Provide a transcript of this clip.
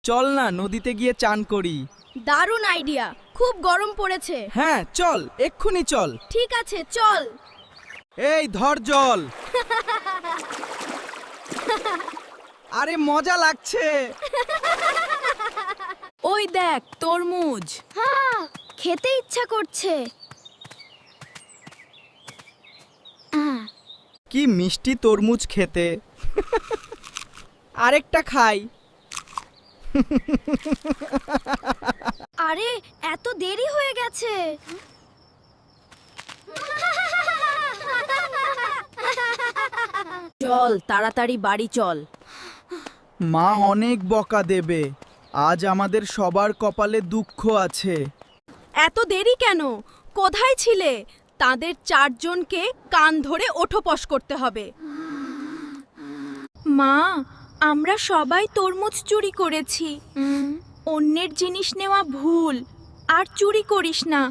চল না নদীতে গিয়ে চান করি। দারুণ আইডিয়া, খুব গরম পড়েছে। হ্যাঁ চল, এক্ষুনি চল। ঠিক আছে চল। এই ধর জল। আরে মজা লাগছে। ওই দেখ তরমুজ। হ্যাঁ, খেতে ইচ্ছা করছে। কি মিষ্টি তরমুজ খেতে। আরেকটা খাই। আরে এত দেরি হয়ে গেছে। চল তাড়াতাড়ি বাড়ি চল। মা অনেক বকা দেবে। আজ আমাদের সবার কপালে দুঃখ আছে। এত দেরি কেন? কোথায় ছিলে? তাদের 4 জনকে কান ধরে ওঠোপস করতে হবে। মা, আমরা সবাই তরমুজ চুরি করেছি। অন্যের জিনিস নেওয়া ভুল। আর চুরি করিস না।